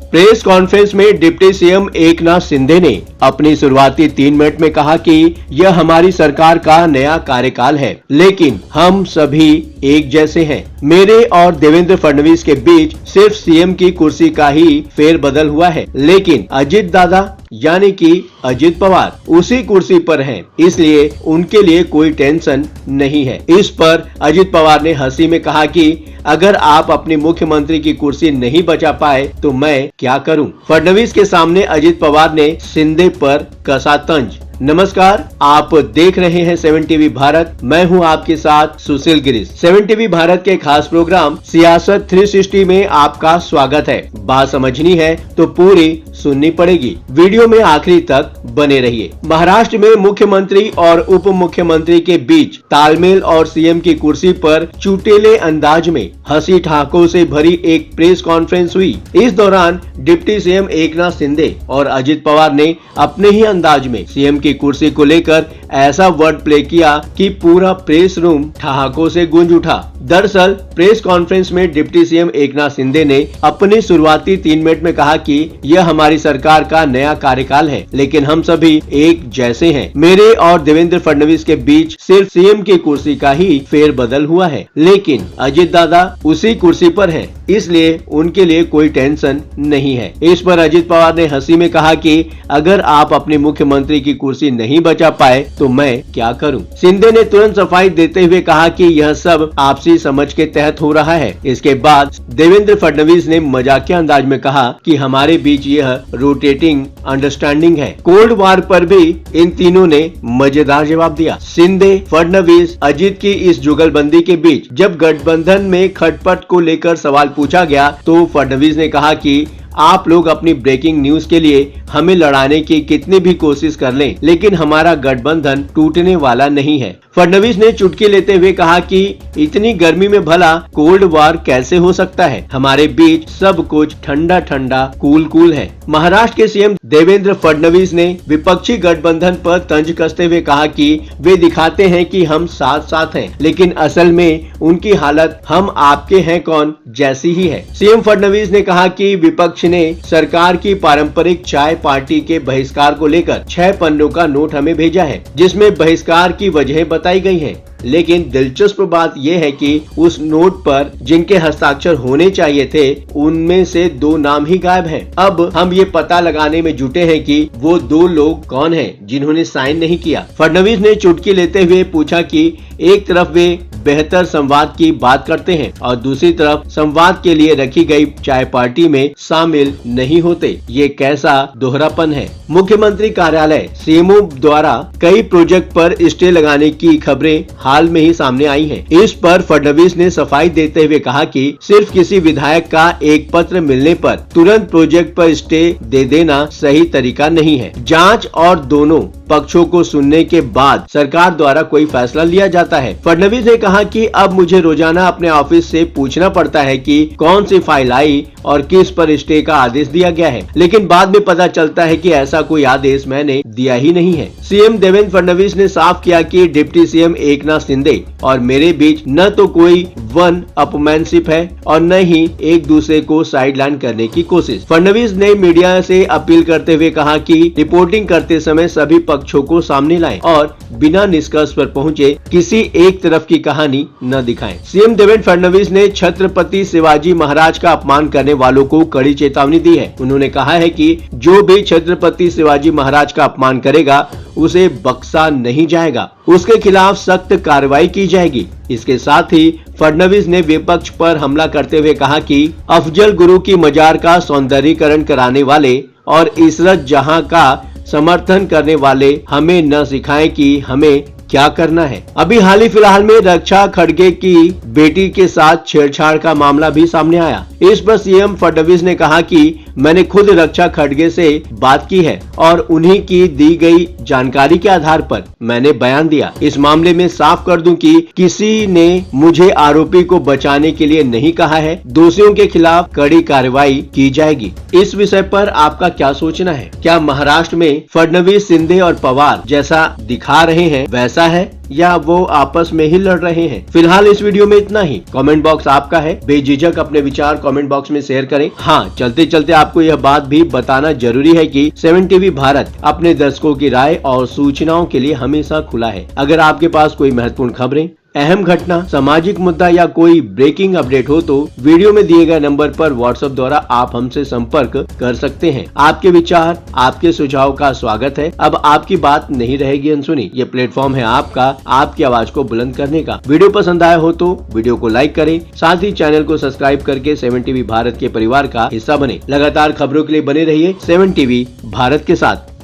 Press conference में deputy CM Eknath Shinde ने अपनी शुरुआती 3 मिनट में कहा कि यह हमारी सरकार का नया कार्यकाल है, लेकिन हम सभी एक जैसे हैं। मेरे और देवेंद्र फडणवीस के बीच सिर्फ सीएम की कुर्सी का ही फेरबदल हुआ है, लेकिन अजित दादा यानी कि अजित पवार उसी कुर्सी पर हैं, इसलिए उनके लिए कोई टेंशन नहीं है। इस पर अजित पवार ने हंसी में कहा कि अगर आप अपनी मुख्यमंत्री की कुर्सी नहीं बचा पाए तो मैं क्या करूं। फडणवीस के सामने अजित पवार ने शिंदे पर कसा तंज। नमस्कार, आप देख रहे हैं 7 टीवी भारत। मैं हूं आपके साथ सुशील गिरीश। 7 टीवी भारत के खास प्रोग्राम सियासत 360 में आपका स्वागत है। बात समझनी है तो पूरी सुननी पड़ेगी। वीडियो में आखिरी तक बने रहिए। महाराष्ट्र में मुख्यमंत्री और उप मुख्यमंत्री के बीच तालमेल और सीएम की कुर्सी पर चुटेले अंदाज में हंसी ठहाकों से भरी एक प्रेस कॉन्फ्रेंस हुई। इस दौरान डिप्टी सीएम एकनाथ शिंदे और अजित पवार ने अपने ही अंदाज में सीएम की कुर्सी को लेकर ऐसा वर्ड प्ले किया कि पूरा प्रेस रूम ठहाकों से गूंज उठा। दरअसल प्रेस कॉन्फ्रेंस में डिप्टी सीएम एकनाथ शिंदे ने अपनी शुरुआती 3 मिनट में कहा कि यह हमारी सरकार का नया कार्यकाल है, लेकिन हम सभी एक जैसे हैं। मेरे और देवेंद्र फडणवीस के बीच सिर्फ सीएम की कुर्सी का ही फेरबदल हुआ है, लेकिन अजित दादा उसी कुर्सी पर हैं, इसलिए उनके लिए कोई टेंशन नहीं है। इस पर अजित पवार ने हंसी में कहा कि अगर आप अपने मुख्यमंत्री की कुर्सी नहीं बचा पाए तो मैं क्या करूं। शिंदे ने तुरंत सफाई देते हुए कहा कि यह सब आपसी समझ के तहत हो रहा है। इसके बाद देवेंद्र फडणवीस ने मजाकिया अंदाज में कहा कि हमारे बीच यह रोटेटिंग अंडरस्टैंडिंग है। कोल्ड वार पर भी इन तीनों ने मजेदार जवाब दिया। शिंदे, फडणवीस, अजित की इस जुगलबंदी के बीच जब गठबंधन में खटपट को लेकर सवाल पूछा गया तो फडणवीस ने कहा कि आप लोग अपनी ब्रेकिंग न्यूज के लिए हमें लड़ाने की कितनी भी कोशिश कर लें, लेकिन हमारा गठबंधन टूटने वाला नहीं है। फडणवीस ने चुटकी लेते हुए कहा कि इतनी गर्मी में भला कोल्ड वार कैसे हो सकता है। हमारे बीच सब कुछ ठंडा ठंडा कूल है। महाराष्ट्र के सीएम देवेंद्र फडणवीस ने विपक्षी गठबंधन पर तंज कसते हुए कहा कि वे दिखाते हैं कि हम साथ साथ हैं, लेकिन असल में उनकी हालत हम आपके हैं कौन जैसी ही है। सीएम फडणवीस ने कहा कि विपक्ष ने सरकार की पारंपरिक चाय पार्टी के बहिष्कार को लेकर 6 पन्नों का नोट हमें भेजा है, जिसमें बहिष्कार की वजह बताई गई है। लेकिन दिलचस्प बात यह है कि उस नोट पर जिनके हस्ताक्षर होने चाहिए थे उनमें से 2 नाम ही गायब हैं। अब हम ये पता लगाने में जुटे हैं कि वो 2 लोग कौन हैं जिन्होंने साइन नहीं किया। फडणवीस ने चुटकी लेते हुए पूछा कि एक तरफ वे बेहतर संवाद की बात करते हैं और दूसरी तरफ संवाद के लिए रखी गई चाय पार्टी में शामिल नहीं होते। ये कैसा दोहरापन है। मुख्यमंत्री कार्यालय सीएमओ द्वारा कई प्रोजेक्ट पर स्टे लगाने की खबरें हाल में ही सामने आई हैं। इस पर फडणवीस ने सफाई देते हुए कहा कि सिर्फ किसी विधायक का एक पत्र मिलने पर तुरंत प्रोजेक्ट पर स्टे दे देना सही तरीका नहीं है। जांच और दोनों पक्षों को सुनने के बाद सरकार द्वारा कोई फैसला लिया जाता है। फडणवीस ने कहा कि अब मुझे रोजाना अपने ऑफिस से पूछना पड़ता है कि कौन सी फाइल आई और किस पर स्टे का आदेश दिया गया है, लेकिन बाद में पता चलता है कि ऐसा कोई आदेश मैंने दिया ही नहीं है। सीएम देवेंद्र फडणवीस ने साफ किया कि डिप्टी सीएम एकनाथ शिंदे और मेरे बीच न तो कोई वन अपमैनशिप है और न ही एक दूसरे को साइडलाइन करने की कोशिश। फडणवीस ने मीडिया से अपील करते हुए कहा कि रिपोर्टिंग करते समय सभी पक्षों को सामने लाएं और बिना निष्कर्ष पर पहुंचे किसी एक तरफ की कहानी न दिखाएं। सीएम देवेंद्र फडणवीस ने छत्रपति शिवाजी महाराज का अपमान करने वालों को कड़ी चेतावनी दी है। उन्होंने कहा है कि जो भी छत्रपति शिवाजी महाराज का अपमान करेगा उसे बख्शा नहीं जाएगा, उसके खिलाफ सख्त कार्रवाई की जाएगी। इसके साथ ही फडणवीस ने विपक्ष पर हमला करते हुए कहा कि अफजल गुरु की मजार का सौंदर्यीकरण कराने वाले और इशरत जहां का समर्थन करने वाले हमें न सिखाएं कि हमें क्या करना है। अभी हाल ही फिलहाल में रक्षा खड़गे की बेटी के साथ छेड़छाड़ का मामला भी सामने आया। इस पर सीएम फडणवीस ने कहा कि मैंने खुद रक्षा खड़गे से बात की है और उन्हीं की दी गई जानकारी के आधार पर मैंने बयान दिया। इस मामले में साफ कर दूं कि किसी ने मुझे आरोपी को बचाने के लिए नहीं कहा है। दोषियों के खिलाफ कड़ी कार्रवाई की जाएगी। इस विषय पर आपका क्या सोचना है? क्या महाराष्ट्र में फडणवीस, शिंदे और पवार जैसा दिखा रहे हैं वैसा ऐसा है या वो आपस में ही लड़ रहे हैं? फिलहाल इस वीडियो में इतना ही। कमेंट बॉक्स आपका है, बेझिझक अपने विचार कमेंट बॉक्स में शेयर करें। हाँ, चलते चलते आपको यह बात भी बताना जरूरी है कि 7 टीवी भारत अपने दर्शकों की राय और सूचनाओं के लिए हमेशा खुला है। अगर आपके पास कोई महत्वपूर्ण खबरें, अहम घटना, सामाजिक मुद्दा या कोई ब्रेकिंग अपडेट हो तो वीडियो में दिए गए नंबर पर व्हाट्सएप द्वारा आप हमसे संपर्क कर सकते हैं। आपके विचार, आपके सुझाव का स्वागत है। अब आपकी बात नहीं रहेगी अनसुनी। ये प्लेटफॉर्म है आपका, आपकी आवाज को बुलंद करने का। वीडियो पसंद आया हो तो वीडियो को लाइक करें, साथ ही चैनल को सब्सक्राइब करके 7 टीवी भारत के परिवार का हिस्सा बने। लगातार खबरों के लिए बने रहिए 7 टीवी भारत के साथ।